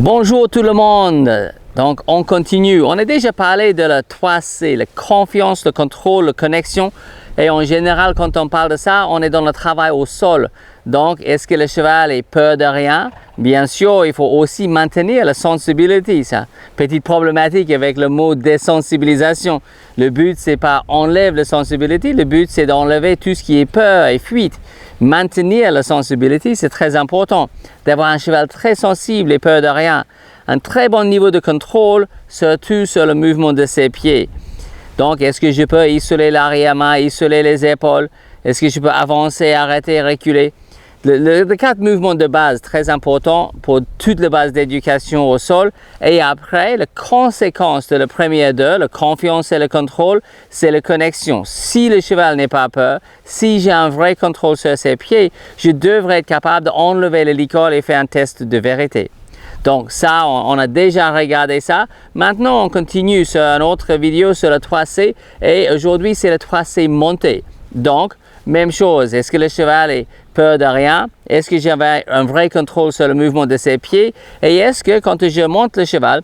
Bonjour tout le monde. Donc on continue. On a déjà parlé de la 3C, la confiance, le contrôle, la connexion. Et en général, quand on parle de ça, on est dans le travail au sol. Donc, est-ce que le cheval ait peur de rien? Bien sûr, il faut aussi maintenir la sensibilité. Ça, petite problématique avec le mot désensibilisation. Le but, c'est pas enlève la sensibilité. Le but, c'est d'enlever tout ce qui est peur et fuite. Maintenir la sensibilité, c'est très important. D'avoir un cheval très sensible et peur de rien. Un très bon niveau de contrôle, surtout sur le mouvement de ses pieds. Donc, est-ce que je peux isoler l'arrière-main, isoler les épaules? Est-ce que je peux avancer, arrêter, reculer? Les 4 mouvements de base, très importants pour toute la base d'éducation au sol. Et après, la conséquence de la première deux, la confiance et le contrôle, c'est la connexion. Si le cheval n'est pas peur, si j'ai un vrai contrôle sur ses pieds, je devrais être capable d'enlever le licol et faire un test de vérité. Donc ça, on a déjà regardé ça. Maintenant, on continue sur une autre vidéo sur le 3C. Et aujourd'hui, c'est le 3C monté. Donc, même chose. Est-ce que le cheval est peur de rien? Est-ce que j'avais un vrai contrôle sur le mouvement de ses pieds? Et est-ce que quand je monte le cheval,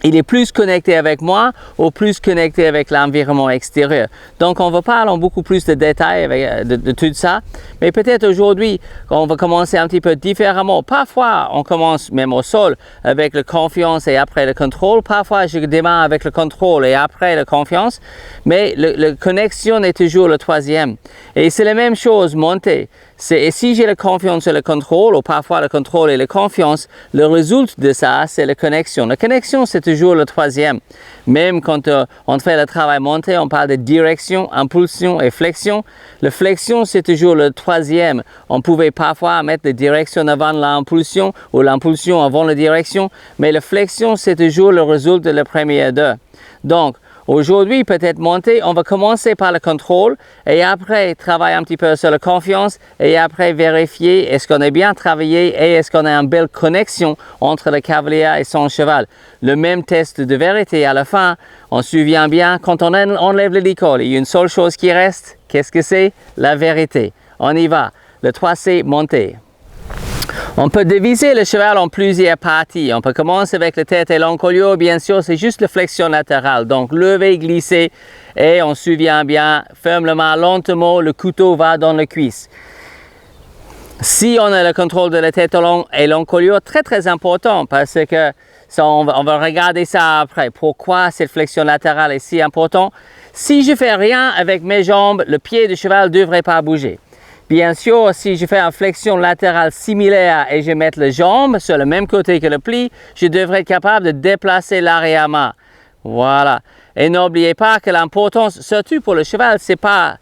il est plus connecté avec moi ou plus connecté avec l'environnement extérieur? Donc, on va parler en beaucoup plus de détails de tout ça. Mais peut-être aujourd'hui, on va commencer un petit peu différemment. Parfois, on commence même au sol avec la confiance et après le contrôle. Parfois, je démarre avec le contrôle et après la confiance. Mais la connexion est toujours le troisième. Et c'est la même chose, monter. Et si j'ai la confiance et le contrôle, ou parfois le contrôle et la confiance, le résultat de ça, c'est la connexion. La connexion, c'est toujours le troisième. Même quand on fait le travail monté, on parle de direction, impulsion et flexion. La flexion, c'est toujours le troisième. On pouvait parfois mettre la direction avant l'impulsion ou l'impulsion avant la direction, mais la flexion, c'est toujours le résultat de la première deux. Donc, aujourd'hui, peut-être monter, on va commencer par le contrôle et après travailler un petit peu sur la confiance et après vérifier est-ce qu'on a bien travaillé et est-ce qu'on a une belle connexion entre le cavalier et son cheval. Le même test de vérité à la fin, on se souvient bien, quand on enlève le licol, il y a une seule chose qui reste, qu'est-ce que c'est? La vérité. On y va. Le 3C monté. On peut diviser le cheval en plusieurs parties. On peut commencer avec la tête et l'encolure. Bien sûr, c'est juste la flexion latérale. Donc, lever, glisser et on se souvient bien, ferme la main lentement, le couteau va dans la cuisse. Si on a le contrôle de la tête et l'encolure, très important parce que ça, on va regarder ça après. Pourquoi cette flexion latérale est si importante? Si je fais rien avec mes jambes, le pied du cheval ne devrait pas bouger. Bien sûr, si je fais une flexion latérale similaire et je mets les jambes sur le même côté que le pli, je devrais être capable de déplacer l'arrière-main. Voilà. Et n'oubliez pas que l'importance, surtout pour le cheval, c'est pas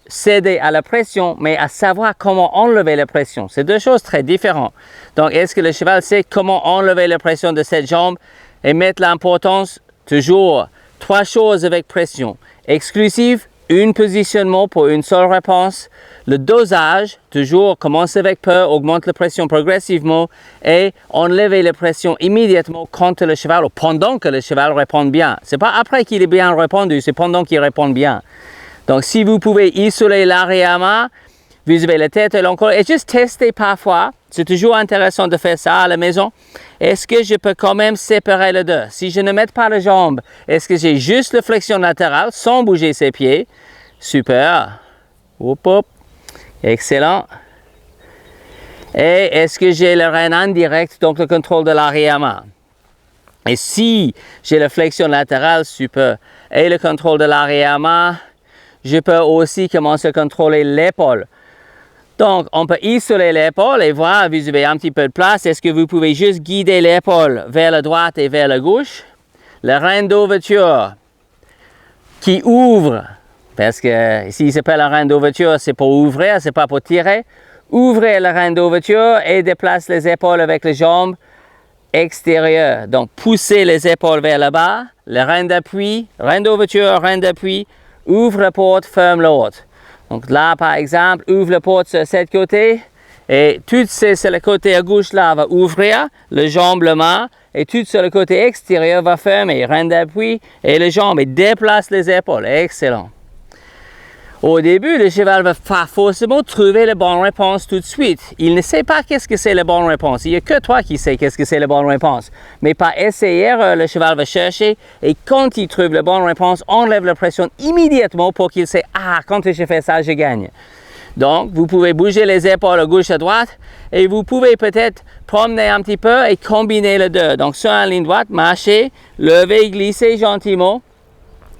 céder à la pression, mais à savoir comment enlever la pression. C'est deux choses très différentes. Donc, est-ce que le cheval sait comment enlever la pression de cette jambe et mettre l'importance toujours 3 choses avec pression. Exclusive, un positionnement pour une seule réponse. Le dosage, toujours commence avec peur, augmente la pression progressivement et enlever la pression immédiatement quand le cheval ou pendant que le cheval répond bien. C'est pas après qu'il est bien répondu, c'est pendant qu'il répond bien. Donc si vous pouvez isoler l'arrière-main, vous avez la tête et l'encolure et juste tester parfois. C'est toujours intéressant de faire ça à la maison. Est-ce que je peux quand même séparer les deux? Si je ne mets pas les jambes, est-ce que j'ai juste la flexion latérale sans bouger ses pieds? Super. Hop, hop. Excellent. Et est-ce que j'ai le rein indirect, donc le contrôle de l'arrière-main? Et si j'ai la flexion latérale, super. Et le contrôle de l'arrière-main, je peux aussi commencer à contrôler l'épaule. Donc, on peut isoler l'épaule et voir, vous avez un petit peu de place. Est-ce que vous pouvez juste guider l'épaule vers la droite et vers la gauche? Le rein d'ouverture qui ouvre, parce que ici il s'appelle le rein d'ouverture, c'est pour ouvrir, c'est pas pour tirer. Ouvrez le rein d'ouverture et déplace les épaules avec les jambes extérieures. Donc, poussez les épaules vers le bas, le rein d'appui, rein d'ouverture, rein d'appui, ouvre la porte, ferme l'autre. Donc là, par exemple, ouvre la porte sur ce côté et tout sur le côté à gauche là va ouvrir, le jambe, le main, et tout sur le côté extérieur va fermer, rein d'appui et les jambes et déplace les épaules. Excellent. Au début, le cheval va pas forcément trouver la bonne réponse tout de suite. Il ne sait pas qu'est-ce que c'est la bonne réponse. Il n'y a que toi qui sais qu'est-ce que c'est la bonne réponse. Mais par essayer, le cheval va chercher et quand il trouve la bonne réponse, enlève la pression immédiatement pour qu'il sait « Ah, quand je fais ça, je gagne ». Donc, vous pouvez bouger les épaules à gauche à droite et vous pouvez peut-être promener un petit peu et combiner les deux. Donc, sur une ligne droite, marcher, lever, glisser gentiment.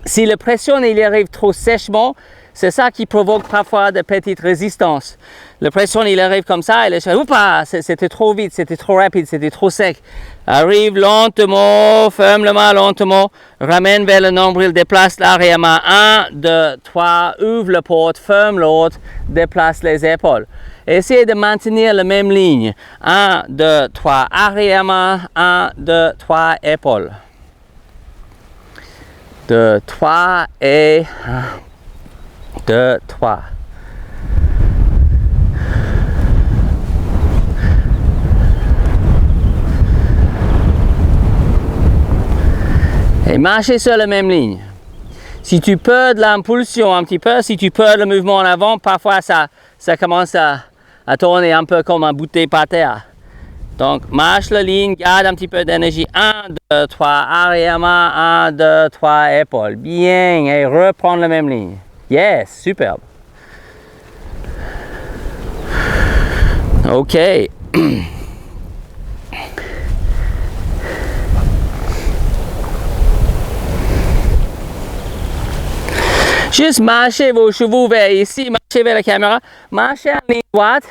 Si la pression il arrive trop sèchement, c'est ça qui provoque parfois de petites résistances. La pression, il arrive comme ça et le cheval, oups, c'était trop vite, c'était trop rapide, c'était trop sec. Arrive lentement, ferme le main lentement, ramène vers le nombril, déplace l'arrière-main. 1, 2, 3, ouvre la porte, ferme l'autre, déplace les épaules. Essayez de maintenir la même ligne. 1, 2, 3, arrière-main, 1, 2, 3, épaules. 2, 3 et 1. 2, 3. Et marcher sur la même ligne. Si tu perds de l'impulsion un petit peu, si tu perds le mouvement en avant, parfois ça commence à tourner un peu comme un bouteille par terre. Donc marche la ligne, garde un petit peu d'énergie. 1, 2, 3, arrière-main, 1, 2, 3, épaules. Bien, et reprends la même ligne. Yes, superbe. Ok. Juste marchez vos chevaux vers ici, marchez vers la caméra, marchez en ligne droite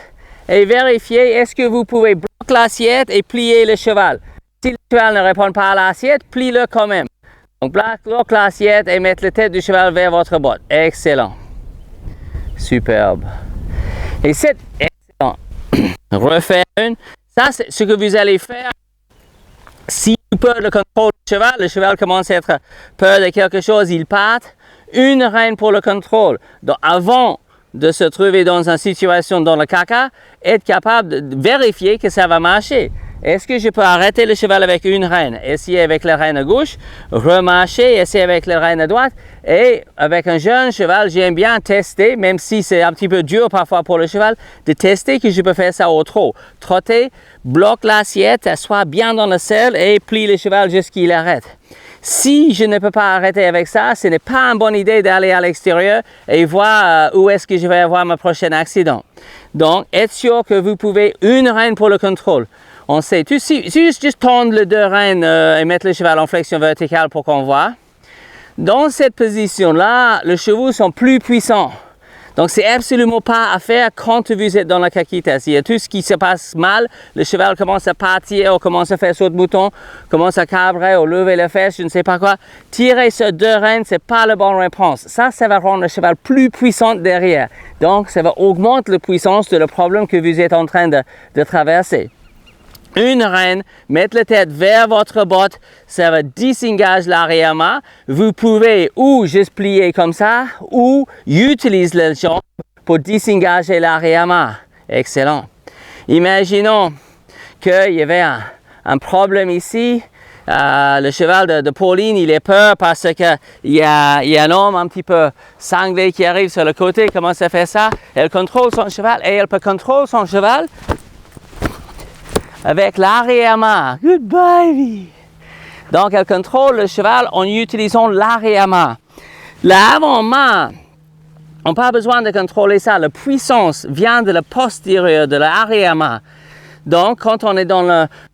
et vérifiez est-ce que vous pouvez bloquer l'assiette et plier le cheval. Si le cheval ne répond pas à l'assiette, plie-le quand même. Donc bloque l'assiette et mettez la tête du cheval vers votre botte. Excellent. Superbe. Et c'est excellent. Refaire une. Ça, c'est ce que vous allez faire. Si vous perdez le contrôle du cheval, le cheval commence à être peur de quelque chose, il part. Une reine pour le contrôle. Donc, avant de se trouver dans une situation dans le caca, être capable de vérifier que ça va marcher. Est-ce que je peux arrêter le cheval avec une reine? Essayer avec la reine à gauche, remarcher, essayer avec la reine à droite. Et avec un jeune cheval, j'aime bien tester, même si c'est un petit peu dur parfois pour le cheval, de tester que je peux faire ça au trot. Trotter, bloque l'assiette, assoit bien dans le selle et plie le cheval jusqu'à qu'il arrête. Si je ne peux pas arrêter avec ça, ce n'est pas une bonne idée d'aller à l'extérieur et voir où est-ce que je vais avoir mon prochain accident. Donc, être sûr que vous pouvez une reine pour le contrôle. On sait, juste tendre les deux rênes et mettre le cheval en flexion verticale pour qu'on voit. Dans cette position-là, les chevaux sont plus puissants. Donc, c'est absolument pas à faire quand vous êtes dans la caquitas. Il y a tout ce qui se passe mal, le cheval commence à partir, ou commence à faire saut de mouton, commence à cabrer, ou lever les fesses, je ne sais pas quoi. Tirer sur deux rênes, c'est pas la bonne réponse. Ça va rendre le cheval plus puissant derrière. Donc, ça va augmenter la puissance de le problème que vous êtes en train de traverser. Une reine, mettre la tête vers votre botte, ça va disengager l'arrière-main. Vous pouvez ou juste plier comme ça, ou utiliser les jambes pour disengager l'arrière-main. Excellent. Imaginons qu'il y avait un problème ici. Le cheval de Pauline, il est peur parce qu'il y a un homme un petit peu cinglé qui arrive sur le côté, commence à faire ça. Elle contrôle son cheval et elle peut contrôler son cheval avec l'arrière-main. Good baby! Donc, elle contrôle le cheval en utilisant l'arrière-main. L'avant-main, on n'a pas besoin de contrôler ça. La puissance vient de la postérieure, de l'arrière-main. Donc, quand on est dans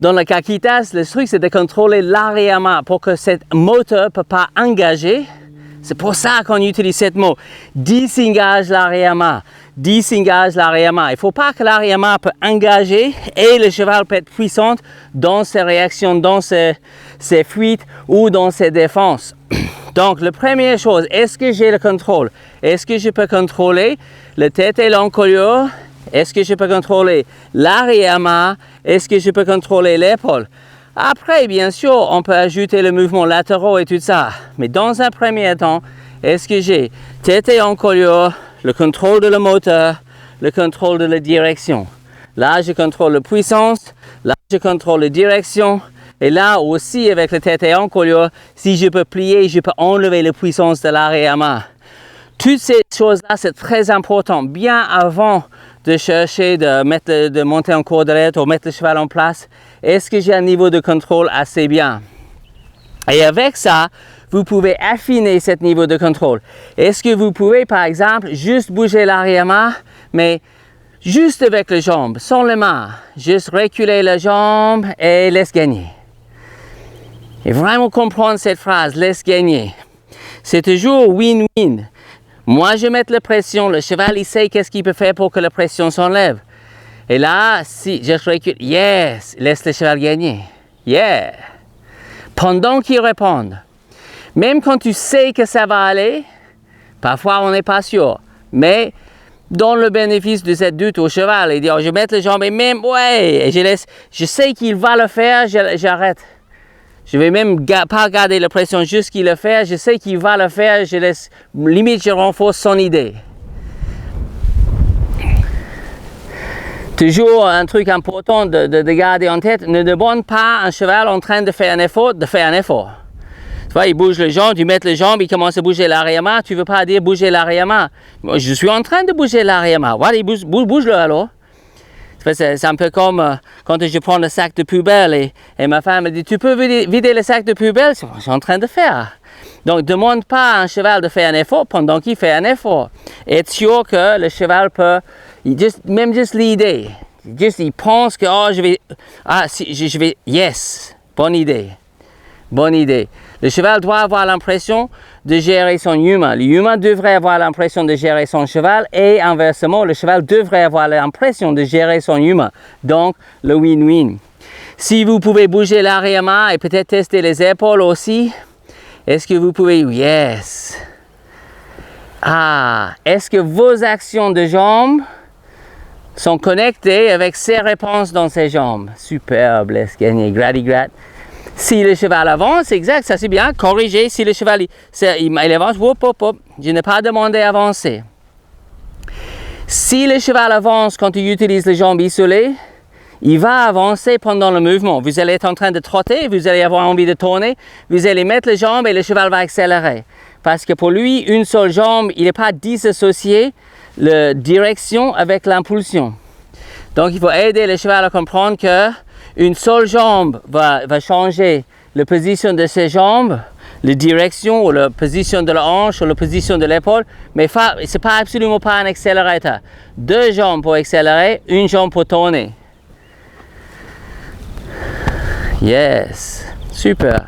le caquitas, le truc, c'est de contrôler l'arrière-main pour que cette moteur ne peut pas engager. C'est pour ça qu'on utilise ce mot. Disengage l'arrière-main. Disengage l'arrière-main. Il ne faut pas que l'arrière-main peut engager et le cheval peut être puissant dans ses réactions, dans ses fuites ou dans ses défenses. Donc, la première chose, est-ce que j'ai le contrôle? Est-ce que je peux contrôler la tête et l'encolure? Est-ce que je peux contrôler l'arrière-main? Est-ce que je peux contrôler l'épaule? Après, bien sûr, on peut ajouter le mouvement latéraux et tout ça. Mais dans un premier temps, est-ce que j'ai tête et encolure, le contrôle de la moteur, le contrôle de la direction? Là, je contrôle la puissance. Là, je contrôle la direction. Et là aussi, avec la tête et encolure, si je peux plier, je peux enlever la puissance de l'arrière-main. Toutes ces choses-là, c'est très important. Bien avant de chercher de monter en cordillère ou mettre le cheval en place, est-ce que j'ai un niveau de contrôle assez bien? Et avec ça, vous pouvez affiner ce niveau de contrôle. Est-ce que vous pouvez, par exemple, juste bouger l'arrière-main, mais juste avec les jambes, sans les mains. Juste reculer la jambe et laisse gagner. Et vraiment comprendre cette phrase, laisse gagner. C'est toujours win-win. Moi, je mets la pression, le cheval, il sait qu'est-ce qu'il peut faire pour que la pression s'enlève. Et là, si je recule, yes, laisse le cheval gagner. Yeah. Pendant qu'il répond. Même quand tu sais que ça va aller, parfois on n'est pas sûr, mais donne le bénéfice de cette doute au cheval et dit oh, je mets les jambes et même ouais, et je sais qu'il va le faire, j'arrête. Je vais même pas garder la pression juste qu'il le fait, je sais qu'il va le faire, limite je renforce son idée. Toujours un truc important de garder en tête, ne demande pas à un cheval en train de faire un effort, de faire un effort. Tu vois, il bouge les jambes, tu mets les jambes, il commence à bouger l'arrière-main, tu ne veux pas dire bouger l'arrière-main. Moi, je suis en train de bouger l'arrière-main. Voilà, bouge-le alors. C'est un peu comme quand je prends le sac de poubelle et ma femme me dit tu peux vider le sac de poubelle? Je suis en train de faire. Donc, ne demande pas à un cheval de faire un effort pendant qu'il fait un effort. Être sûr que le cheval peut, même juste l'idée, il pense que oh, je vais, yes, bonne idée. Bonne idée. Le cheval doit avoir l'impression de gérer son humain. L'humain devrait avoir l'impression de gérer son cheval et inversement, le cheval devrait avoir l'impression de gérer son humain. Donc, le win-win. Si vous pouvez bouger l'arrière-main et peut-être tester les épaules aussi, est-ce que vous pouvez? Yes. Est-ce que vos actions de jambes sont connectées avec ses réponses dans ses jambes? Superbe, laisse gagner, gratte. Si le cheval avance, exact, ça c'est bien, corriger. Si le cheval il avance, hop, je n'ai pas demandé d'avancer. Si le cheval avance quand il utilise les jambes isolées, il va avancer pendant le mouvement. Vous allez être en train de trotter, vous allez avoir envie de tourner, vous allez mettre les jambes et le cheval va accélérer. Parce que pour lui, une seule jambe, il n'est pas dissocié la direction avec l'impulsion. Donc il faut aider le cheval à comprendre que une seule jambe va changer la position de ses jambes, la direction ou la position de la hanche ou la position de l'épaule, mais ce n'est pas absolument pas un accélérateur. Deux jambes pour accélérer, une jambe pour tourner. Yes, super.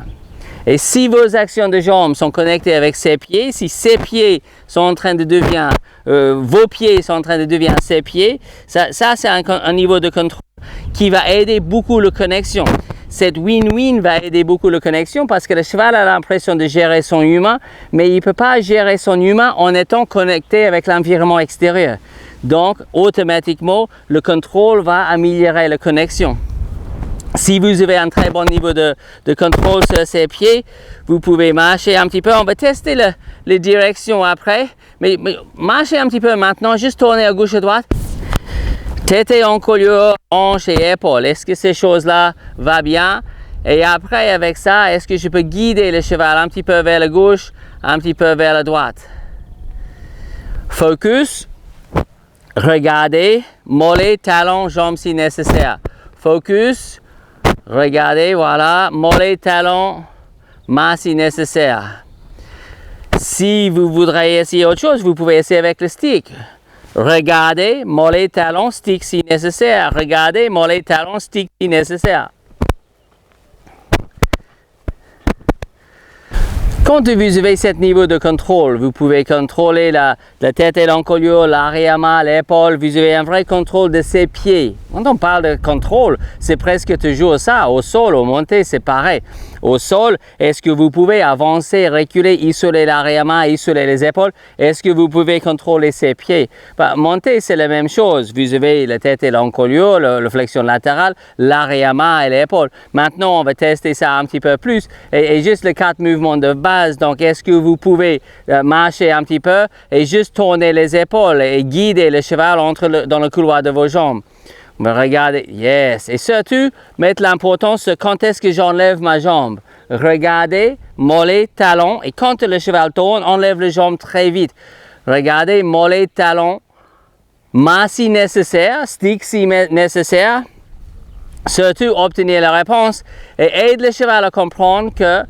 Et si vos actions de jambes sont connectées avec ses pieds, si ses pieds sont en train de devenir, vos pieds sont en train de devenir ses pieds, ça c'est un niveau de contrôle qui va aider beaucoup la connexion. Cette win-win va aider beaucoup la connexion parce que le cheval a l'impression de gérer son humain, mais il ne peut pas gérer son humain en étant connecté avec l'environnement extérieur. Donc, automatiquement, le contrôle va améliorer la connexion. Si vous avez un très bon niveau de contrôle sur ses pieds, vous pouvez marcher un petit peu. On va tester les directions après, mais marchez un petit peu maintenant, juste tourner à gauche et à droite. Tête et encolure, hanche et épaule. Est-ce que ces choses-là vont bien? Et après, avec ça, est-ce que je peux guider le cheval un petit peu vers la gauche, un petit peu vers la droite? Focus. Regardez, mollet, talon, jambes si nécessaire. Focus. Regardez, voilà, mollet, talon, main si nécessaire. Si vous voudrez essayer autre chose, vous pouvez essayer avec le stick. Regardez, mollet, talon, stick si nécessaire. Regardez, mollet, talon, stick si nécessaire. Quand vous avez ce niveau de contrôle, vous pouvez contrôler la tête et l'encolure, l'arrière-main, l'épaule. Vous avez un vrai contrôle de ses pieds. Quand on parle de contrôle, c'est presque toujours ça. Au sol, au monté, c'est pareil. Au sol, est-ce que vous pouvez avancer, reculer, isoler l'arrière-main, isoler les épaules? Est-ce que vous pouvez contrôler ses pieds? Monter, c'est la même chose. Vous avez la tête et l'encolure, la flexion latérale, l'arrière-main et l'épaule. Maintenant, on va tester ça un petit peu plus. Et juste les 4 mouvements de base. Donc, est-ce que vous pouvez marcher un petit peu et juste tourner les épaules et guider le cheval dans le couloir de vos jambes? Regardez, yes. Et surtout, mettre l'importance sur quand est-ce que j'enlève ma jambe. Regardez, mollet, talon. Et quand le cheval tourne, enlève les jambes très vite. Regardez, mollet, talon, main si nécessaire, stick si nécessaire. Surtout obtenir la réponse et aide le cheval à comprendre que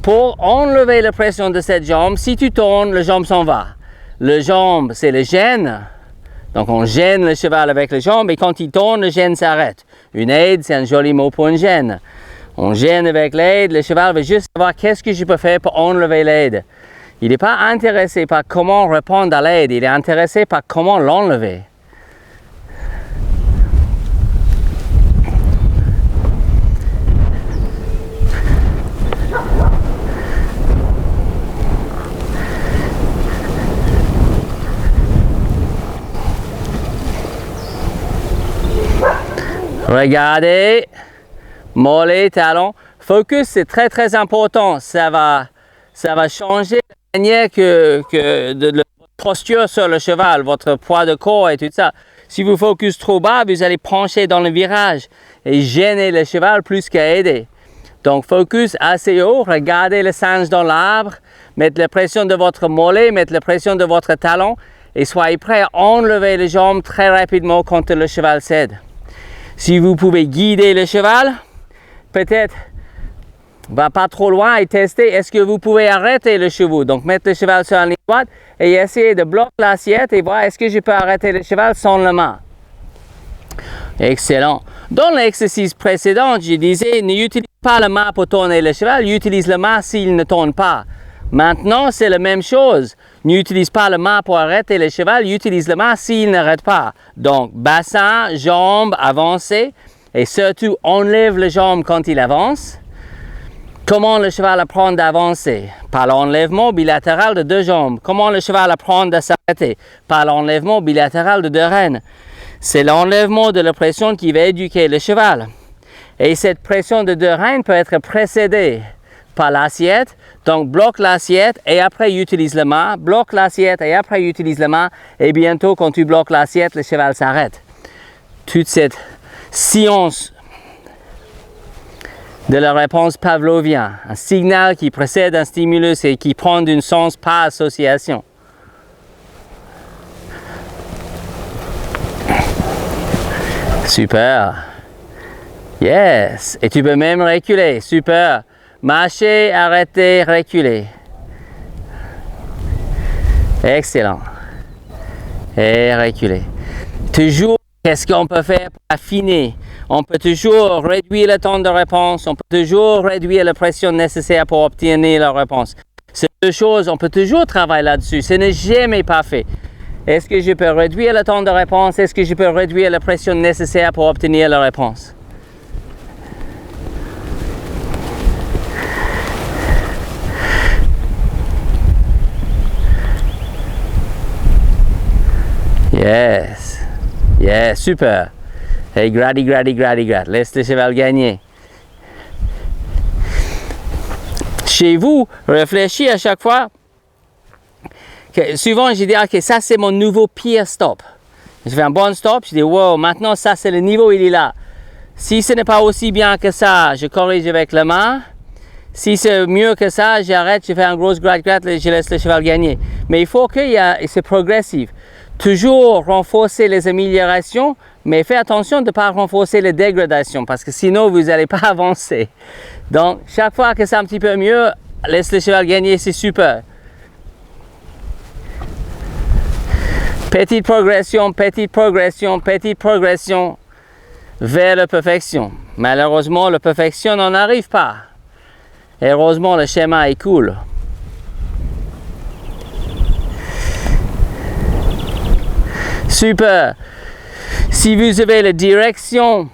pour enlever la pression de cette jambe, si tu tournes, la jambe s'en va. Le jambe, c'est le gêne. Donc on gêne le cheval avec la jambe et quand il tourne, le gêne s'arrête. Une aide, c'est un joli mot pour une gêne. On gêne avec l'aide, le cheval veut juste savoir qu'est-ce que je peux faire pour enlever l'aide. Il n'est pas intéressé par comment répondre à l'aide, il est intéressé par comment l'enlever. Regardez, mollet, talon. Focus, c'est très très important. Ça va changer la manière de la posture sur le cheval, votre poids de corps et tout ça. Si vous focus trop bas, vous allez pencher dans le virage et gêner le cheval plus qu'à aider. Donc focus assez haut, regardez le singe dans l'arbre, mettez la pression de votre mollet, mettez la pression de votre talon et soyez prêt à enlever les jambes très rapidement quand le cheval cède. Si vous pouvez guider le cheval, peut-être va pas trop loin et tester est-ce que vous pouvez arrêter le cheval. Donc mettre le cheval sur la ligne droite et essayer de bloquer l'assiette et voir est-ce que je peux arrêter le cheval sans la main. Excellent. Dans l'exercice précédent, je disais n'utilise pas la main pour tourner le cheval, utilise la main s'il ne tourne pas. Maintenant, c'est la même chose. N'utilise pas la main pour arrêter le cheval, utilise la main s'il n'arrête pas. Donc, bassin, jambes, avancée, et surtout, enlève les jambes quand il avance. Comment le cheval apprend d'avancer? Par l'enlèvement bilatéral de deux jambes. Comment le cheval apprend de s'arrêter? Par l'enlèvement bilatéral de deux rênes. C'est l'enlèvement de la pression qui va éduquer le cheval. Et cette pression de deux rênes peut être précédée par l'assiette, donc bloque l'assiette et après utilise la main, bloque l'assiette et après utilise la main et bientôt quand tu bloques l'assiette, le cheval s'arrête. Toute cette science de la réponse pavlovienne, un signal qui précède un stimulus et qui prend d'un sens par association. Super. Yes. Et tu peux même reculer. Super. Marcher, arrêter, reculer. Excellent. Et reculer. Toujours, qu'est-ce qu'on peut faire pour affiner? On peut toujours réduire le temps de réponse. On peut toujours réduire la pression nécessaire pour obtenir la réponse. Ces deux choses, on peut toujours travailler là-dessus. Ce n'est jamais pas fait. Est-ce que je peux réduire le temps de réponse? Est-ce que je peux réduire la pression nécessaire pour obtenir la réponse? Yes. Yes, super. Hey, gradi. Laisse le cheval gagner. Chez vous, réfléchissez à chaque fois. Souvent, je dis, ok, ça c'est mon nouveau pire stop. Je fais un bon stop, je dis, wow, maintenant ça c'est le niveau, il est là. Si ce n'est pas aussi bien que ça, je corrige avec la main. Si c'est mieux que ça, j'arrête, je fais un gros gratte et je laisse le cheval gagner. Mais il faut c'est progressif. Toujours renforcer les améliorations, mais faites attention de ne pas renforcer les dégradations parce que sinon vous n'allez pas avancer. Donc, chaque fois que c'est un petit peu mieux, laisse le cheval gagner, c'est super. Petite progression vers la perfection. Malheureusement, la perfection n'en arrive pas. Heureusement, le schéma est cool. Super. Si vous avez la direction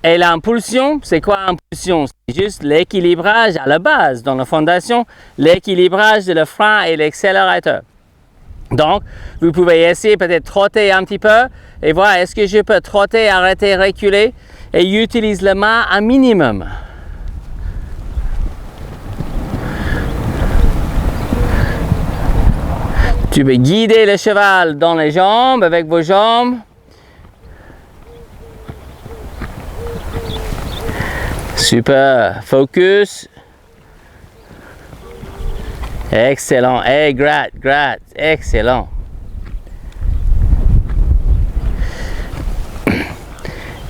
et l'impulsion, c'est quoi l'impulsion? C'est juste l'équilibrage à la base, dans la fondation, l'équilibrage de le frein et l'accélérateur. Donc, vous pouvez essayer peut-être trotter un petit peu et voir est-ce que je peux trotter, arrêter, reculer et utilise la main un minimum. Tu peux guider le cheval dans les jambes, avec vos jambes. Super. Focus. Excellent. Hey, gratte. Excellent.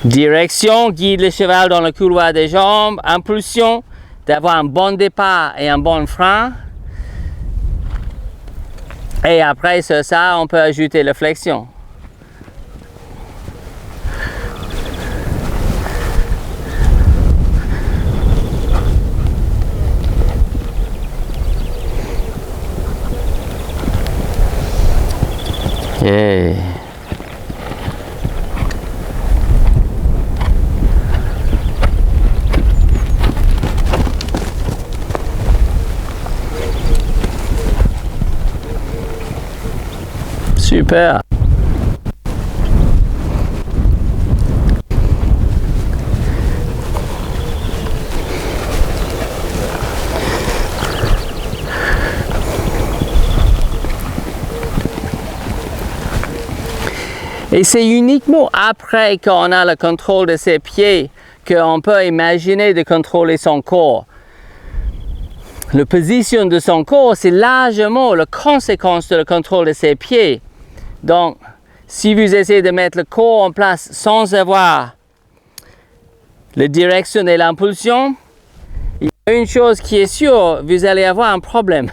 Direction, guide le cheval dans le couloir des jambes. Impulsion, d'avoir un bon départ et un bon frein. Et après ça, on peut ajouter la flexion. Okay. Super. Et c'est uniquement après qu'on a le contrôle de ses pieds qu'on peut imaginer de contrôler son corps. La position de son corps, c'est largement la conséquence de le contrôle de ses pieds. Donc, si vous essayez de mettre le corps en place sans avoir la direction et l'impulsion, il y a une chose qui est sûre, vous allez avoir un problème.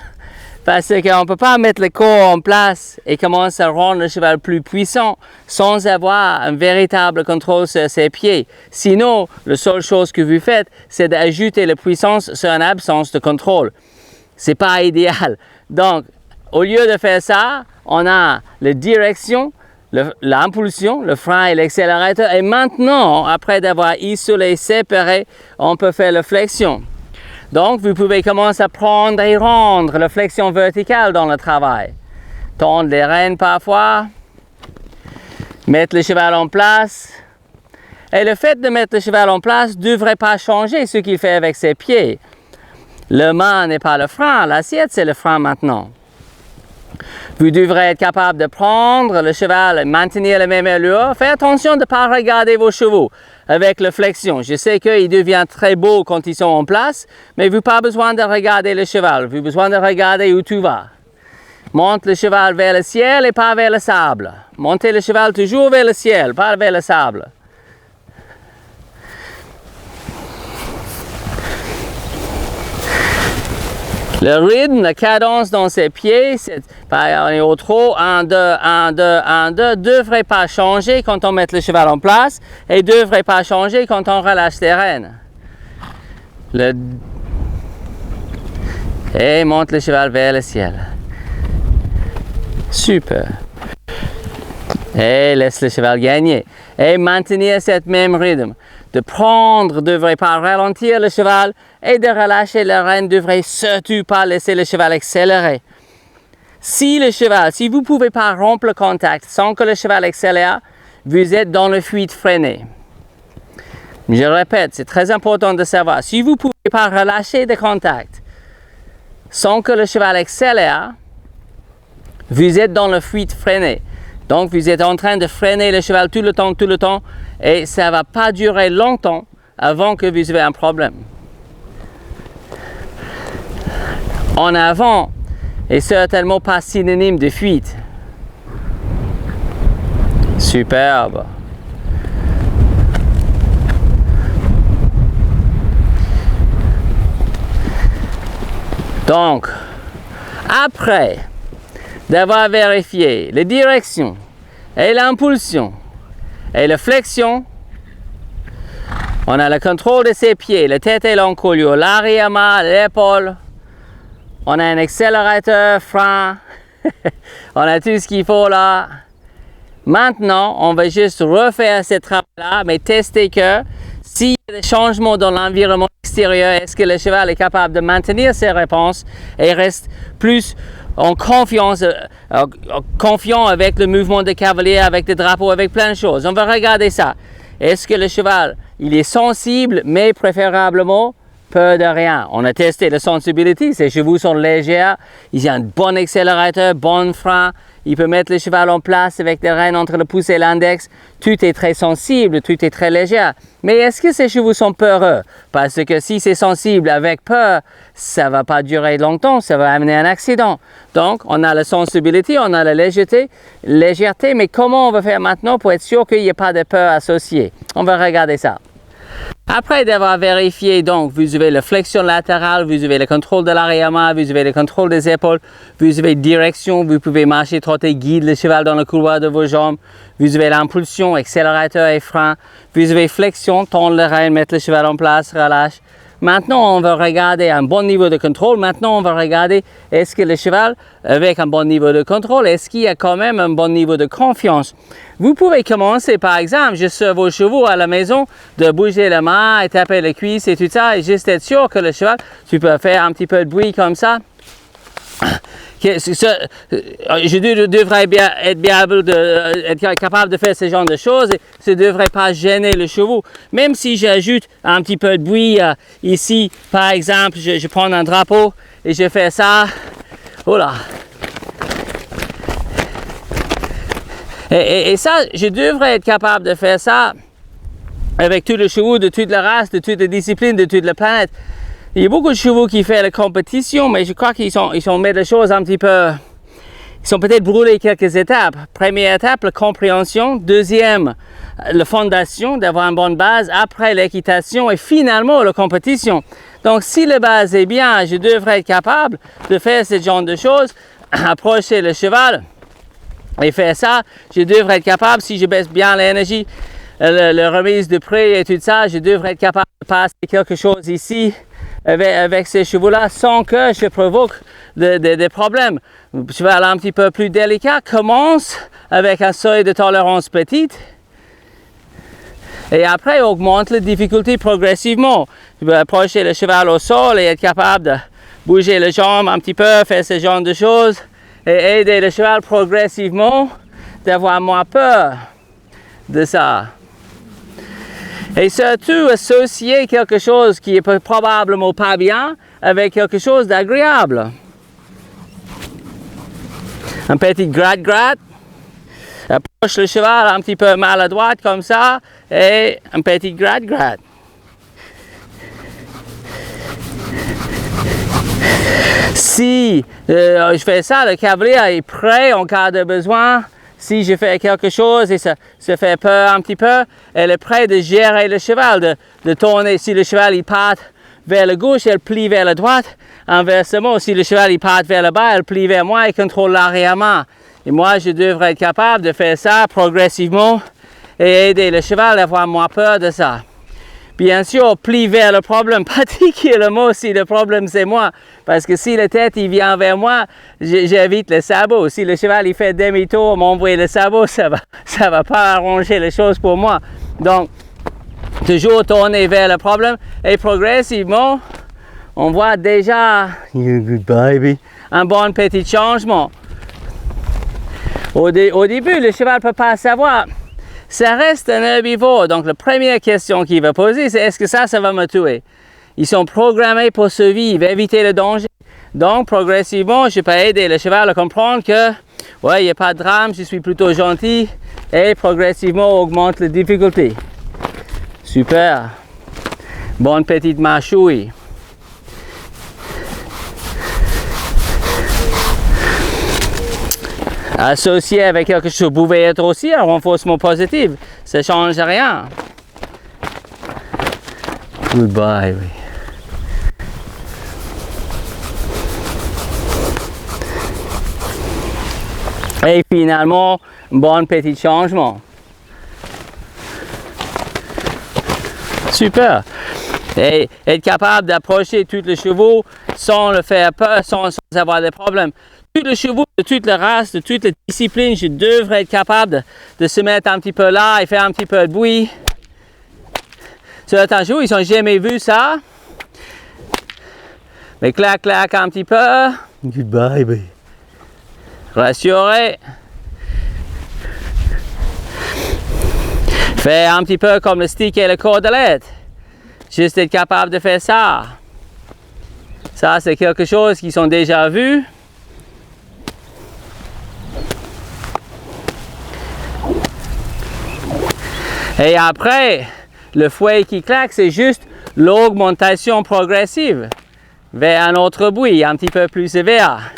Parce qu'on ne peut pas mettre le corps en place et commencer à rendre le cheval plus puissant sans avoir un véritable contrôle sur ses pieds. Sinon, la seule chose que vous faites, c'est d'ajouter la puissance sur une absence de contrôle. Ce n'est pas idéal. Donc, au lieu de faire ça, on a la direction, l'impulsion, le frein et l'accélérateur. Et maintenant, après d'avoir isolé, séparé, on peut faire la flexion. Donc, vous pouvez commencer à prendre et rendre la flexion verticale dans le travail. Tendre les rênes parfois, mettre le cheval en place. Et le fait de mettre le cheval en place ne devrait pas changer ce qu'il fait avec ses pieds. Le main n'est pas le frein, l'assiette c'est le frein maintenant. Vous devrez être capable de prendre le cheval et maintenir la même allure. Faites attention de ne pas regarder vos chevaux avec la flexion. Je sais qu'il devient très beau quand ils sont en place, mais vous n'avez pas besoin de regarder le cheval. Vous avez besoin de regarder où tu vas. Monte le cheval vers le ciel et pas vers le sable. Montez le cheval toujours vers le ciel, pas vers le sable. Le rythme, la cadence dans ses pieds, on est au trot, 1, 2, 1, 2, 1, 2, devrait pas changer quand on met le cheval en place et devrait pas changer quand on relâche les rênes. Et monte le cheval vers le ciel. Super. Et laisse le cheval gagner. Et maintenir cette même rythme. De prendre, ne devrait pas ralentir le cheval et de relâcher le rêne, ne devrait surtout pas laisser le cheval accélérer. Si vous ne pouvez pas rompre le contact sans que le cheval accélère, vous êtes dans le fuite freinée. Je répète, c'est très important de savoir. Si vous ne pouvez pas relâcher le contact sans que le cheval accélère, vous êtes dans le fuite freinée. Donc, vous êtes en train de freiner le cheval tout le temps, et ça ne va pas durer longtemps avant que vous ayez un problème. En avant est certainement pas synonyme de fuite. Superbe. Donc, après d'avoir vérifié les directions et l'impulsion et la flexion, on a le contrôle de ses pieds, la tête et l'encolure, l'arrière-main, l'épaule. On a un accélérateur, frein. On a tout ce qu'il faut là. Maintenant, on va juste refaire ce travail-là, mais tester que s'il y a des changements dans l'environnement extérieur, est-ce que le cheval est capable de maintenir ses réponses et reste plus en confiance, confiant avec le mouvement de cavalier, avec le drapeau, avec plein de choses. On va regarder ça. Est-ce que le cheval, il est sensible, mais préférablement peur de rien. On a testé la sensibility, ces chevaux sont légers, ils ont un bon accélérateur, bon frein, il peut mettre le cheval en place avec des rênes entre le pouce et l'index. Tout est très sensible, tout est très léger. Mais est-ce que ces chevaux sont peureux? Parce que si c'est sensible avec peur, ça ne va pas durer longtemps, ça va amener un accident. Donc, on a la sensibilité, on a la légèreté, mais comment on va faire maintenant pour être sûr qu'il n'y ait pas de peur associée? On va regarder ça. Après d'avoir vérifié, donc, vous avez la flexion latérale, vous avez le contrôle de l'arrière-main, vous avez le contrôle des épaules, vous avez direction, vous pouvez marcher, trotter, guider le cheval dans le couloir de vos jambes, vous avez l'impulsion, accélérateur et frein, vous avez flexion, tendre le rein, mettre le cheval en place, relâche. Maintenant, on va regarder un bon niveau de contrôle. Maintenant, on va regarder est-ce que le cheval, avec un bon niveau de contrôle, est-ce qu'il y a quand même un bon niveau de confiance. Vous pouvez commencer, par exemple, juste sur vos chevaux à la maison, de bouger la main et taper les cuisses et tout ça, et juste être sûr que le cheval, tu peux faire un petit peu de bruit comme ça. Je devrais être capable de faire ce genre de choses et ça ne devrait pas gêner le cheval. Même si j'ajoute un petit peu de bruit ici, par exemple, je prends un drapeau et je fais ça. Oh là! Et ça, je devrais être capable de faire ça avec tous les chevaux de toute la race, de toute la discipline, de toute la planète. Il y a beaucoup de chevaux qui font la compétition, mais je crois qu'ils sont mis les choses un petit peu... Ils sont peut-être brûlés quelques étapes. Première étape, la compréhension. Deuxième, la fondation, d'avoir une bonne base. Après, l'équitation et finalement, la compétition. Donc, si la base est bien, je devrais être capable de faire ce genre de choses, approcher le cheval et faire ça. Je devrais être capable, si je baisse bien l'énergie, la remise de prix et tout ça, je devrais être capable de passer quelque chose ici avec ces chevaux-là sans que je provoque des problèmes. Le cheval un petit peu plus délicat commence avec un seuil de tolérance petite et après augmente la difficulté progressivement. Tu peux approcher le cheval au sol et être capable de bouger les jambes un petit peu, faire ce genre de choses et aider le cheval progressivement d'avoir moins peur de ça. Et surtout, associer quelque chose qui est probablement pas bien avec quelque chose d'agréable. Un petit gratte-gratte. Approche le cheval un petit peu maladroit comme ça. Et un petit gratte-gratte. Si je fais ça, le cavalier est prêt en cas de besoin. Si je fais quelque chose et ça fait peur un petit peu, elle est prête de gérer le cheval, de tourner. Si le cheval il part vers la gauche, elle plie vers la droite. Inversement, si le cheval il part vers le bas, elle plie vers moi et contrôle l'arrière-main. Et moi, je devrais être capable de faire ça progressivement et aider le cheval à avoir moins peur de ça. Bien sûr, plie vers le problème, particulièrement si le problème c'est moi. Parce que si la tête il vient vers moi, j'évite le sabot. Si le cheval il fait demi-tour, m'envoyer le sabot, ça va pas arranger les choses pour moi. Donc, toujours tourner vers le problème et progressivement, on voit déjà un bon petit changement. Au début, le cheval ne peut pas savoir. Ça reste un herbivore, donc la première question qu'il va poser, c'est est-ce que ça va me tuer? Ils sont programmés pour survivre, éviter le danger. Donc, progressivement, je peux aider le cheval à comprendre que, ouais, il n'y a pas de drame, je suis plutôt gentil, et progressivement augmente la difficulté. Super. Bonne petite mâchouille. Associé avec quelque chose pouvait être aussi un renforcement positif. Ça ne change rien. Goodbye, oui. Et finalement, un bon petit changement. Super. Et être capable d'approcher tous les chevaux sans le faire peur, sans avoir des problèmes. Tous les chevaux de toute la race, de toute la discipline, je devrais être capable de se mettre un petit peu là et faire un petit peu de bruit. Certains chevaux, ils n'ont jamais vu ça. Mais clac, clac un petit peu. Goodbye, baby. Rassurez. Faire un petit peu comme le stick et la cordelette. Juste être capable de faire ça. Ça, c'est quelque chose qu'ils ont déjà vu. Et après, le fouet qui claque, c'est juste l'augmentation progressive vers un autre bruit un petit peu plus sévère.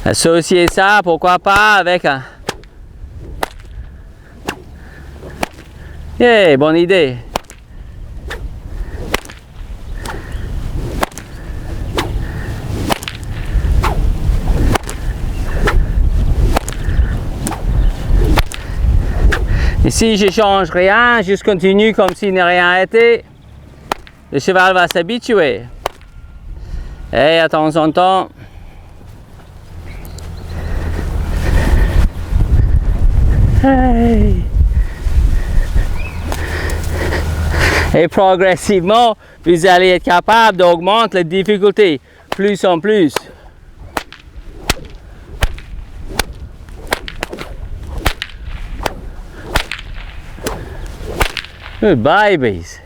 Associer ça, pourquoi pas, avec un... Yeah, bonne idée. Ici, je ne change rien, juste continue comme s'il n'a rien été. Le cheval va s'habituer. Et de temps en temps, hey. Et progressivement, vous allez être capable d'augmenter la difficulté plus en plus. Good babies.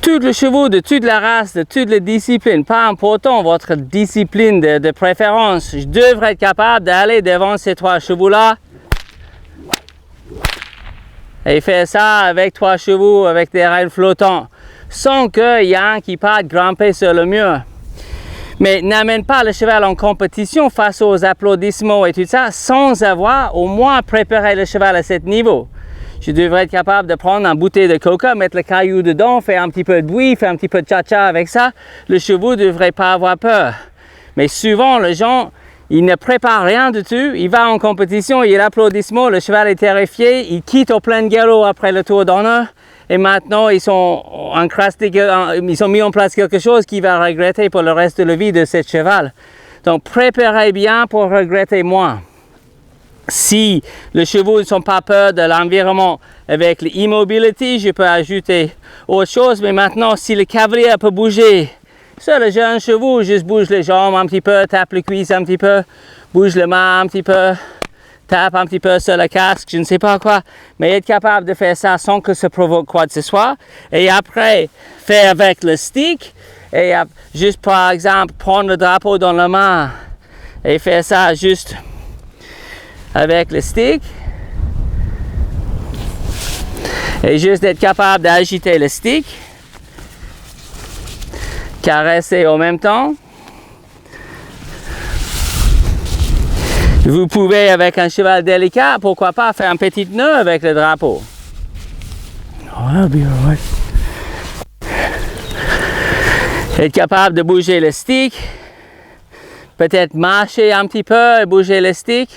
Tous les chevaux de toute la race, de toutes les disciplines, pas important votre discipline de préférence, je devrais être capable d'aller devant ces 3 chevaux-là et faire ça avec 3 chevaux, avec des rênes flottants, sans qu'il y ait un qui parte grimper sur le mur. Mais n'amène pas le cheval en compétition face aux applaudissements et tout ça, sans avoir au moins préparé le cheval à ce niveau. Je devrais être capable de prendre une bouteille de coca, mettre le caillou dedans, faire un petit peu de bruit, faire un petit peu de cha-cha avec ça. Le cheval ne devrait pas avoir peur. Mais souvent, les gens, ils ne préparent rien du tout. Il va en compétition, il y a l'applaudissement, le cheval est terrifié, il quitte au plein galop après le tour d'honneur. Et maintenant, ils ont mis en place quelque chose qu'il va regretter pour le reste de la vie de ce cheval. Donc, préparez bien pour regretter moins. Si les chevaux ne sont pas peur de l'environnement avec l'immobilité, je peux ajouter autre chose. Mais maintenant, si le cavalier peut bouger, ça, le jeune chevaux, juste bouge les jambes un petit peu, tape les cuisses un petit peu, bouge les mains un petit peu, tape un petit peu sur le casque, je ne sais pas quoi. Mais être capable de faire ça sans que ça provoque quoi que ce soit. Et après, faire avec le stick. Et juste par exemple, prendre le drapeau dans la main et faire ça juste avec le stick et juste être capable d'agiter le stick, caresser en même temps. Vous pouvez avec un cheval délicat, pourquoi pas faire un petit nœud avec le drapeau. Oh, that'll be all right. Être capable de bouger le stick, peut-être marcher un petit peu et bouger le stick.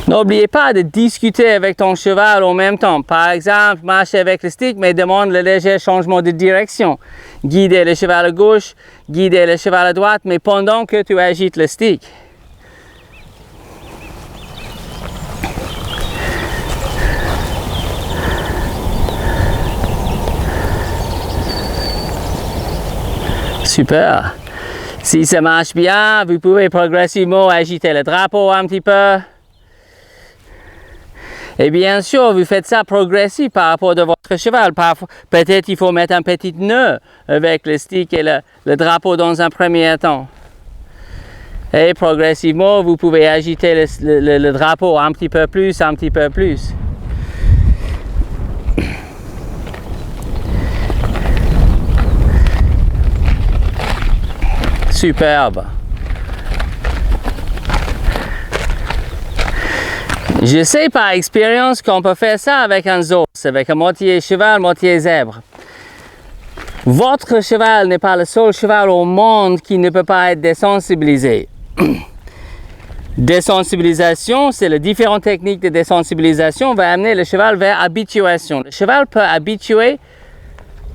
N'oubliez pas de discuter avec ton cheval en même temps. Par exemple, marcher avec le stick, mais demande le léger changement de direction. Guider le cheval à gauche, guider le cheval à droite, mais pendant que tu agites le stick. Super. Si ça marche bien, vous pouvez progressivement agiter le drapeau un petit peu. Et bien sûr, vous faites ça progressif par rapport à votre cheval. Peut-être il faut mettre un petit nœud avec le stick et le drapeau dans un premier temps. Et progressivement, vous pouvez agiter le drapeau un petit peu plus, un petit peu plus. Superbe. Je sais par expérience qu'on peut faire ça avec un Zos, avec un moitié cheval, moitié zèbre. Votre cheval n'est pas le seul cheval au monde qui ne peut pas être désensibilisé. Désensibilisation, c'est les différentes techniques de désensibilisation va amener le cheval vers habituation. Le cheval peut habituer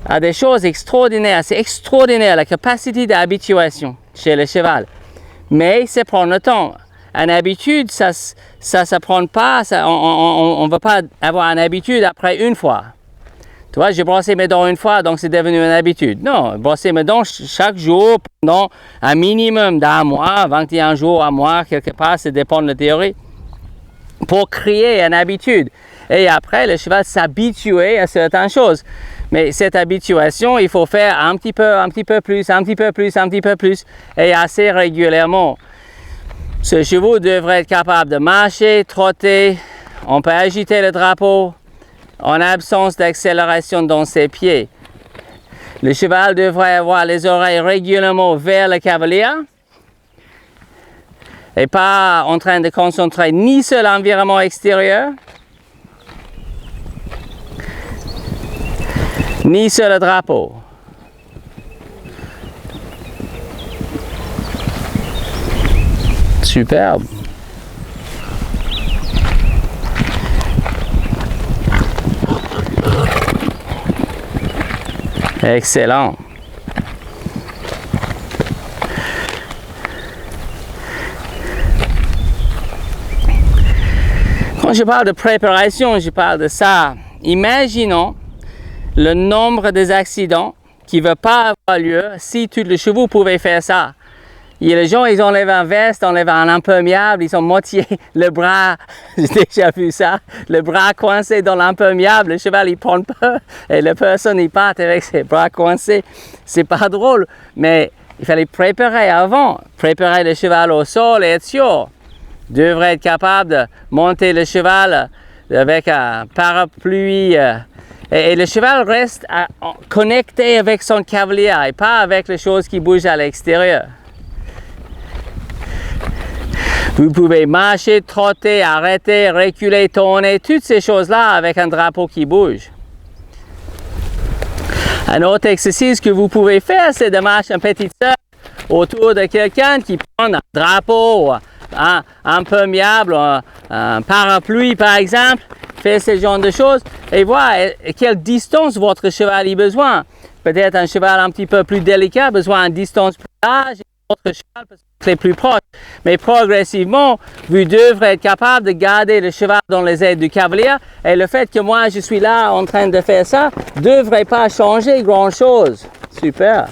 à des choses extraordinaires. C'est extraordinaire la capacité d'habituation chez le cheval. Mais ça prend le temps. Une habitude, ça prend pas, on ne va pas avoir une habitude après une fois. Tu vois, j'ai brossé mes dents une fois, donc c'est devenu une habitude. Non, brosser mes dents chaque jour pendant un minimum d'un mois, 21 jours, un mois, quelque part, ça dépend de la théorie, pour créer une habitude. Et après, le cheval s'habituer à certaines choses. Mais cette habituation, il faut faire un petit peu plus, et assez régulièrement. Ce cheval devrait être capable de marcher, trotter, on peut agiter le drapeau en absence d'accélération dans ses pieds. Le cheval devrait avoir les oreilles régulièrement vers le cavalier et pas en train de concentrer ni sur l'environnement extérieur, ni sur le drapeau. Superbe. Excellent. Quand je parle de préparation, je parle de ça. Imaginons le nombre des accidents qui ne vont pas avoir lieu si tous les chevaux pouvaient faire ça. Il y a les gens, ils enlèvent un veste, enlèvent un imperméable, ils ont moitié le bras, j'ai déjà vu ça, le bras coincé dans l'imperméable, le cheval il prend peur et la personne il part avec ses bras coincés. C'est pas drôle, mais il fallait préparer avant, préparer le cheval au sol et être sûr. Devrait être capable de monter le cheval avec un parapluie et le cheval reste connecté avec son cavalier et pas avec les choses qui bougent à l'extérieur. Vous pouvez marcher, trotter, arrêter, reculer, tourner, toutes ces choses-là avec un drapeau qui bouge. Un autre exercice que vous pouvez faire, c'est de marcher un petit cercle autour de quelqu'un qui prend un drapeau, un imperméable, un parapluie par exemple, fait ce genre de choses et voir quelle distance votre cheval a besoin. Peut-être un cheval un petit peu plus délicat a besoin d'une distance plus large. Votre cheval peut être plus proche, mais progressivement, vous devrez être capable de garder le cheval dans les aides du cavalier et le fait que moi je suis là en train de faire ça ne devrait pas changer grand chose. Super.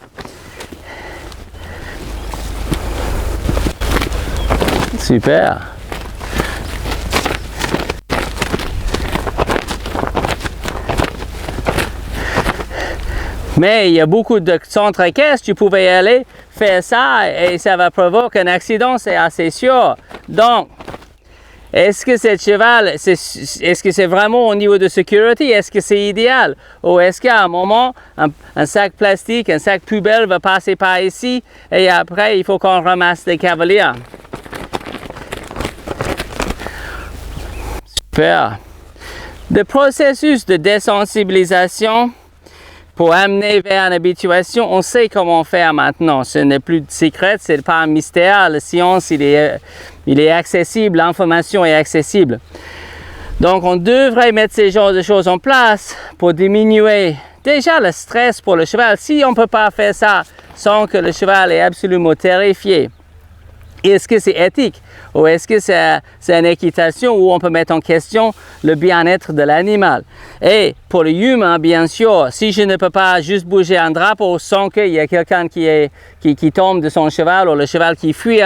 Super. Mais il y a beaucoup de centres équestres, tu pouvais y aller, faire ça et ça va provoquer un accident, c'est assez sûr. Donc, est-ce que ce cheval, est-ce que c'est vraiment au niveau de sécurité, est-ce que c'est idéal? Ou est-ce qu'à un moment, un sac plastique, un sac poubelle va passer par ici et après il faut qu'on ramasse les cavaliers? Super. Le processus de désensibilisation pour amener vers une habituation, on sait comment faire maintenant. Ce n'est plus de secret, ce n'est pas un mystère. La science, il est accessible, l'information est accessible. Donc, on devrait mettre ces genres de choses en place pour diminuer déjà le stress pour le cheval. Si on ne peut pas faire ça sans que le cheval est absolument terrifié, est-ce que c'est éthique ou est-ce que c'est une équitation où on peut mettre en question le bien-être de l'animal? Et pour l'humain, bien sûr, si je ne peux pas juste bouger un drapeau sans qu'il y ait quelqu'un qui tombe de son cheval ou le cheval qui fuit,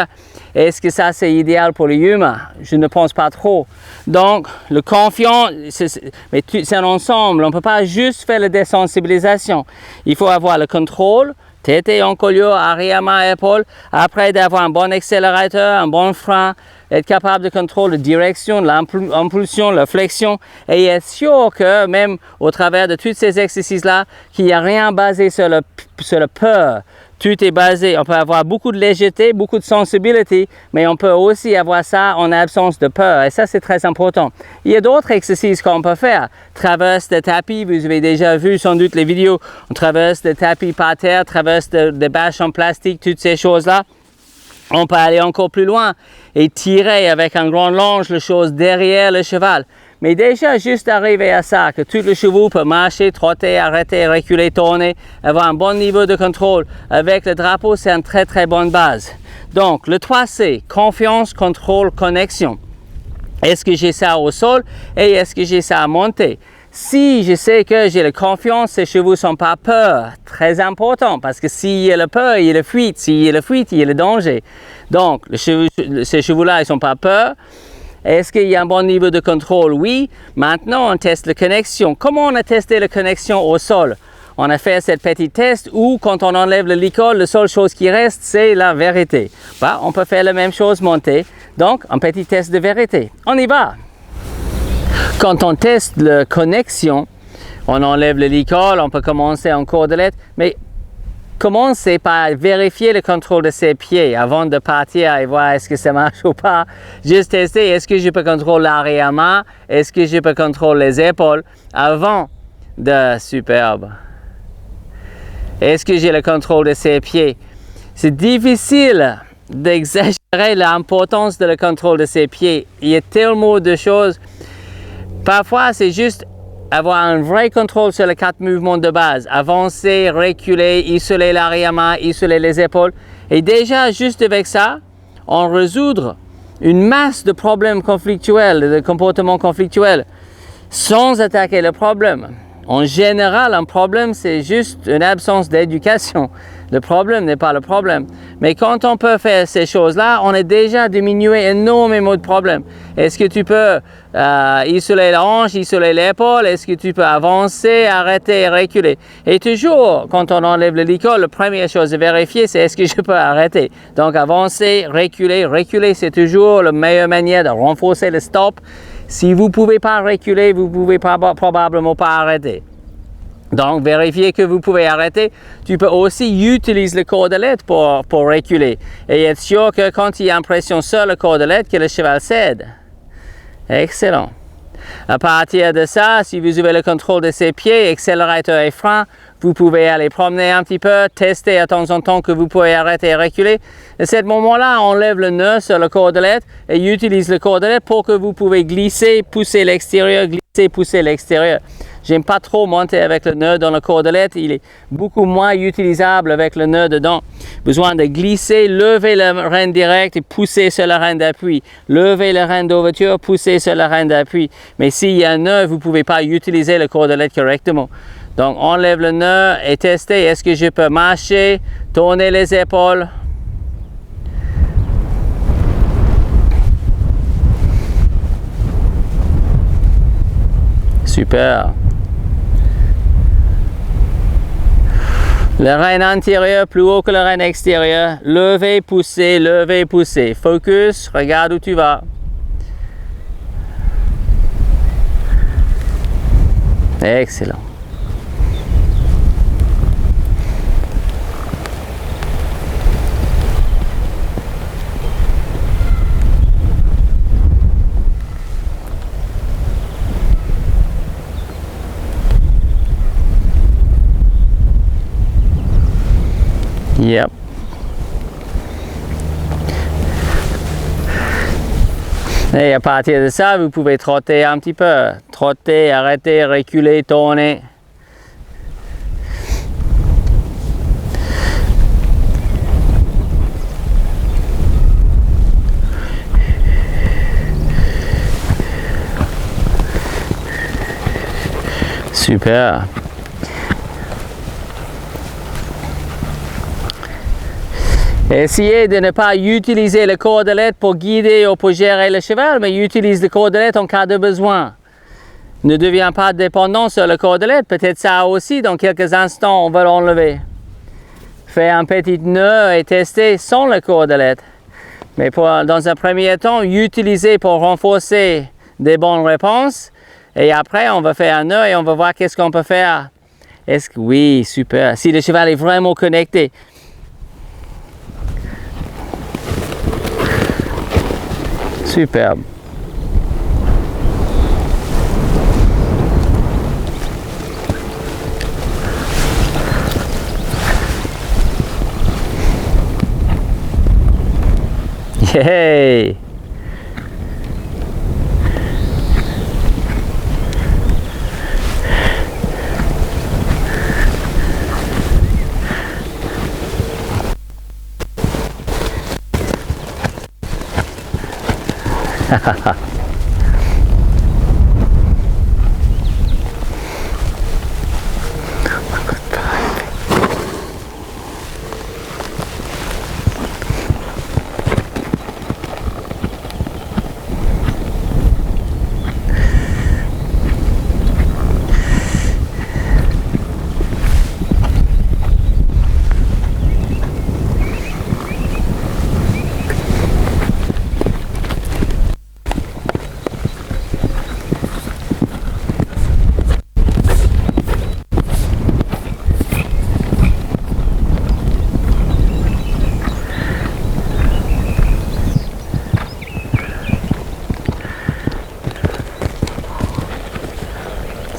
est-ce que ça c'est idéal pour l'humain? Je ne pense pas trop. Donc, le confiant, c'est un ensemble. On ne peut pas juste faire la désensibilisation. Il faut avoir le contrôle, tête et encolure, arrière-main, épaule. Après d'avoir un bon accélérateur, un bon frein, être capable de contrôler la direction, l'impulsion, la flexion et être sûr que même au travers de tous ces exercices-là, qu'il n'y a rien basé sur le peur. Tout est basé, on peut avoir beaucoup de légèreté, beaucoup de sensibilité, mais on peut aussi avoir ça en absence de peur. Et ça, c'est très important. Il y a d'autres exercices qu'on peut faire. Traverse de tapis, vous avez déjà vu sans doute les vidéos. On traverse de tapis par terre, traverse de bâches en plastique, toutes ces choses-là. On peut aller encore plus loin et tirer avec un grand longe les choses derrière le cheval. Mais déjà, juste arriver à ça, que tous les chevaux peuvent marcher, trotter, arrêter, reculer, tourner, avoir un bon niveau de contrôle avec le drapeau, c'est une très très bonne base. Donc, le 3C, confiance, contrôle, connexion. Est-ce que j'ai ça au sol et est-ce que j'ai ça à monter? Si je sais que j'ai la confiance, ces chevaux ne sont pas peur. Très important, parce que s'il y a la peur, il y a la fuite. S'il y a la fuite, il y a le danger. Donc, ces chevaux-là, ils ne sont pas peur. Est-ce qu'il y a un bon niveau de contrôle? Oui. Maintenant, on teste la connexion. Comment on a testé la connexion au sol? On a fait cette petit test où, quand on enlève le licol, la seule chose qui reste, c'est la vérité. Bah, on peut faire la même chose monter. Donc, un petit test de vérité. On y va. Quand on teste la connexion, on enlève le licol, on peut commencer en cordelette, mais commencez par vérifier le contrôle de ses pieds avant de partir et voir est-ce que ça marche ou pas. Juste tester, est-ce que je peux contrôler l'arrière-main, est-ce que je peux contrôler les épaules avant de superbe. Est-ce que j'ai le contrôle de ses pieds? C'est difficile d'exagérer l'importance de le contrôle de ses pieds. Il y a tellement de choses. Parfois, c'est juste avoir un vrai contrôle sur les 4 mouvements de base. Avancer, reculer, isoler l'arrière-main, isoler les épaules. Et déjà, juste avec ça, on résoudre une masse de problèmes conflictuels, de comportements conflictuels, sans attaquer le problème. En général, un problème, c'est juste une absence d'éducation. Le problème n'est pas le problème. Mais quand on peut faire ces choses-là, on a déjà diminué énormément de problèmes. Est-ce que tu peux isoler la hanche, isoler l'épaule? Est-ce que tu peux avancer, arrêter, reculer? Et toujours, quand on enlève le licol, la première chose à vérifier, c'est est-ce que je peux arrêter? Donc, avancer, reculer. Reculer, c'est toujours la meilleure manière de renforcer le stop. Si vous ne pouvez pas reculer, vous ne pouvez probablement pas arrêter. Donc, vérifiez que vous pouvez arrêter. Tu peux aussi utiliser le cordelette pour reculer. Et être sûr que quand il y a une pression sur le cordelette, que le cheval cède. Excellent. À partir de ça, si vous avez le contrôle de ses pieds, accélérateur et frein, vous pouvez aller promener un petit peu, tester de temps en temps que vous pouvez arrêter et reculer. À ce moment-là, on enlève le nœud sur le cordelette et utilise le cordelette pour que vous pouvez glisser, pousser l'extérieur, glisser, pousser l'extérieur. J'aime pas trop monter avec le nœud dans le cordelette, il est beaucoup moins utilisable avec le nœud dedans. Besoin de glisser, lever le rein direct et pousser sur le rein d'appui. Lever le rein d'ouverture, pousser sur le rein d'appui. Mais s'il y a un nœud, vous ne pouvez pas utiliser le cordelette correctement. Donc, enlève le nœud et testez, est-ce que je peux marcher, tourner les épaules? Super. Le rein intérieur plus haut que le rein extérieur. Lever, pousser, lever, pousser. Focus, regarde où tu vas. Excellent. Yep. Et à partir de ça, vous pouvez trotter un petit peu. Trotter, arrêter, reculer, tourner. Super. Essayez de ne pas utiliser le cordelette pour guider ou pour gérer le cheval, mais utilise le cordelette en cas de besoin. Ne deviens pas dépendant sur le cordelette, peut-être ça aussi, dans quelques instants, on va l'enlever. Fais un petit nœud et tester sans le cordelette. Mais dans un premier temps, utilisez pour renforcer des bonnes réponses. Et après, on va faire un nœud et on va voir qu'est-ce qu'on peut faire. Oui, super. Si le cheval est vraiment connecté. Superbe. Yay!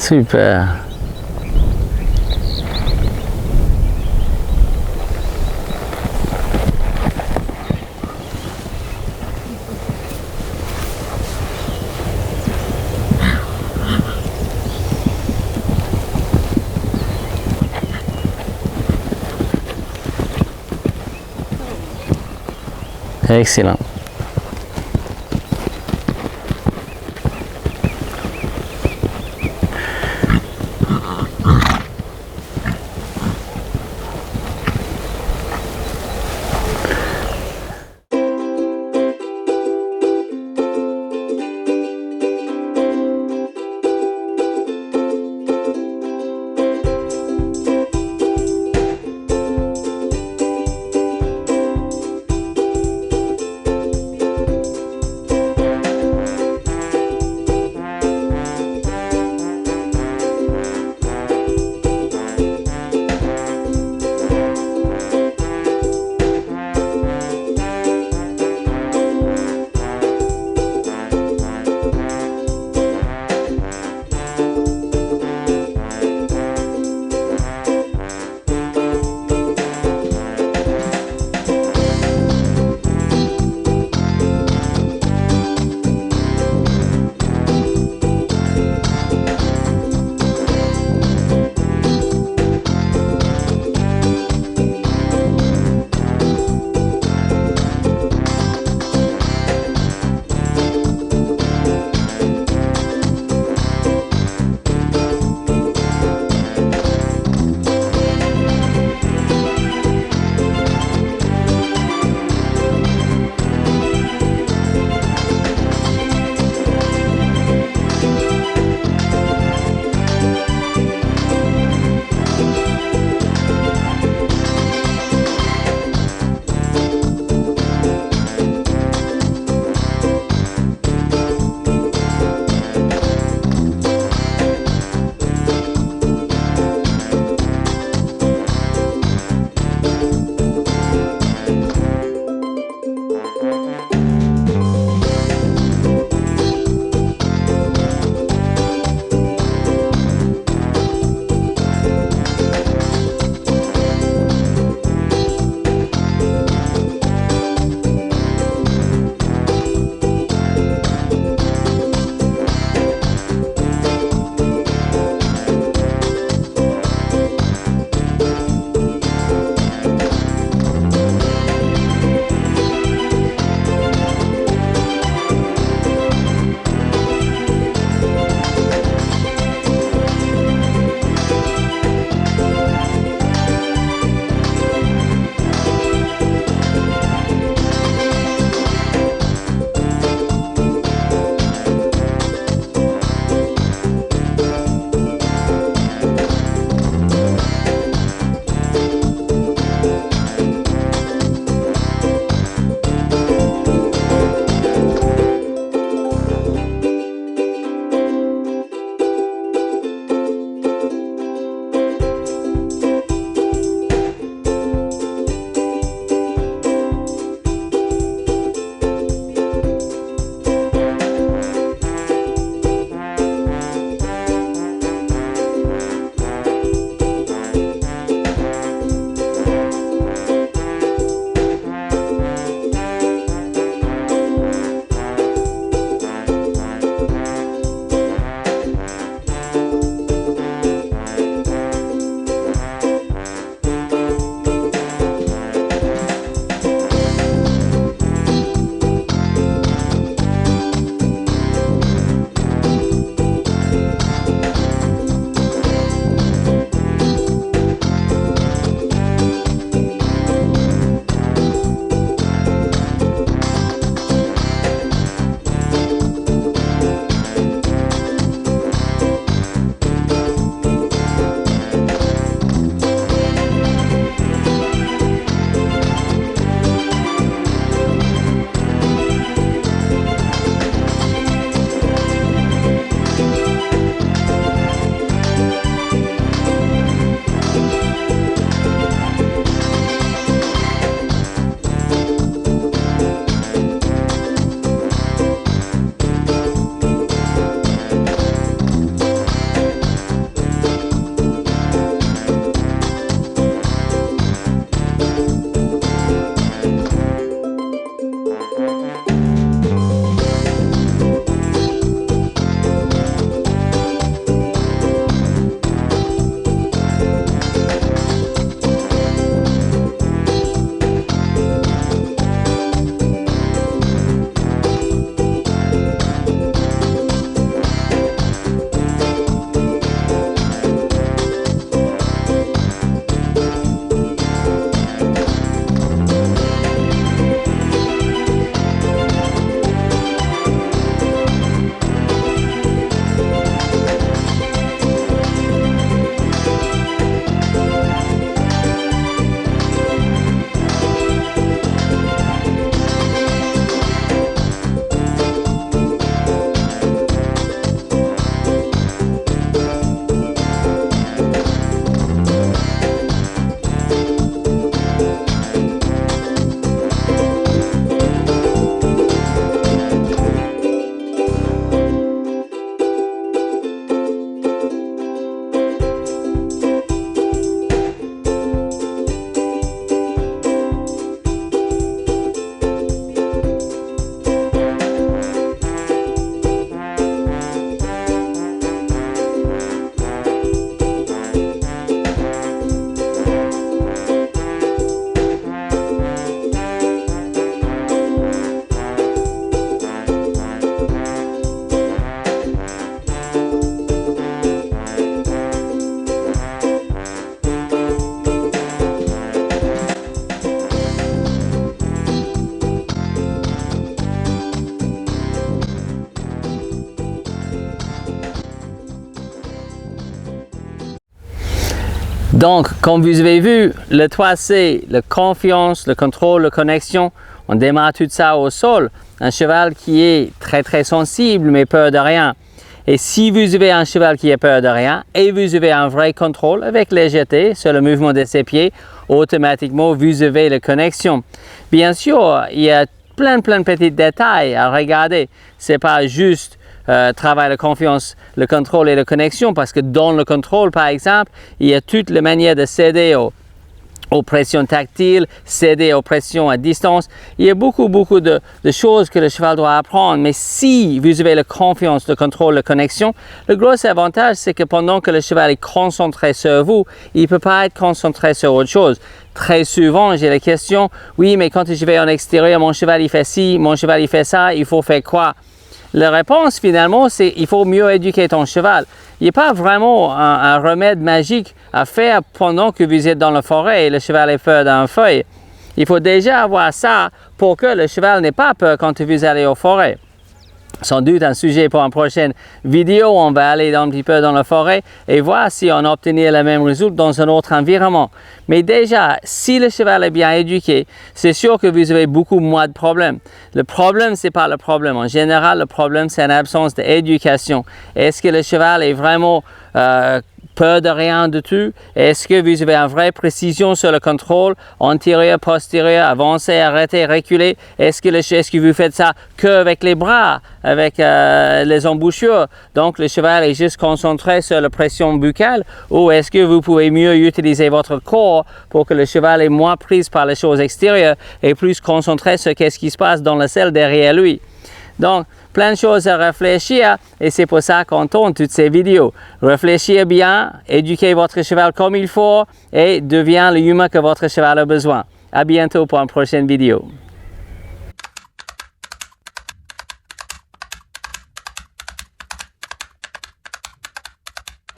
Super. Excellent. Donc, comme vous avez vu, le 3C, la confiance, le contrôle, la connexion, on démarre tout ça au sol. Un cheval qui est très sensible, mais peur de rien. Et si vous avez un cheval qui a peur de rien et vous avez un vrai contrôle avec légèreté sur le mouvement de ses pieds, automatiquement vous avez la connexion. Bien sûr, il y a plein de petits détails à regarder. C'est pas juste travail de confiance, le contrôle et la connexion, parce que dans le contrôle, par exemple, il y a toutes les manières de céder aux pressions tactiles, céder aux pressions à distance. Il y a beaucoup de choses que le cheval doit apprendre. Mais si vous avez la confiance, le contrôle, la connexion, le gros avantage, c'est que pendant que le cheval est concentré sur vous, il ne peut pas être concentré sur autre chose. Très souvent, j'ai la question, oui, mais quand je vais en extérieur, mon cheval il fait ci, mon cheval il fait ça, il faut faire quoi? La réponse, finalement, c'est il faut mieux éduquer ton cheval. Il n'y a pas vraiment un remède magique à faire pendant que vous êtes dans la forêt et le cheval est peur d'un feuille. Il faut déjà avoir ça pour que le cheval n'ait pas peur quand vous allez aux forêts. Sans doute un sujet pour une prochaine vidéo, on va aller un petit peu dans la forêt et voir si on obtient le même résultat dans un autre environnement. Mais déjà, si le cheval est bien éduqué, c'est sûr que vous avez beaucoup moins de problèmes. Le problème, c'est pas le problème. En général, le problème, c'est une absence d'éducation. Est-ce que le cheval est vraiment peur de rien du tout? Est-ce que vous avez une vraie précision sur le contrôle, antérieur, postérieur, avancer, arrêter, reculer? Est-ce que vous faites ça qu'avec les bras, avec les embouchures? Donc le cheval est juste concentré sur la pression buccale, ou est-ce que vous pouvez mieux utiliser votre corps pour que le cheval est moins pris par les choses extérieures et plus concentré sur ce qui se passe dans la selle derrière lui? Donc, plein de choses à réfléchir et c'est pour ça qu'on tourne toutes ces vidéos. Réfléchissez bien, éduquez votre cheval comme il faut et deviens l'humain que votre cheval a besoin. À bientôt pour une prochaine vidéo.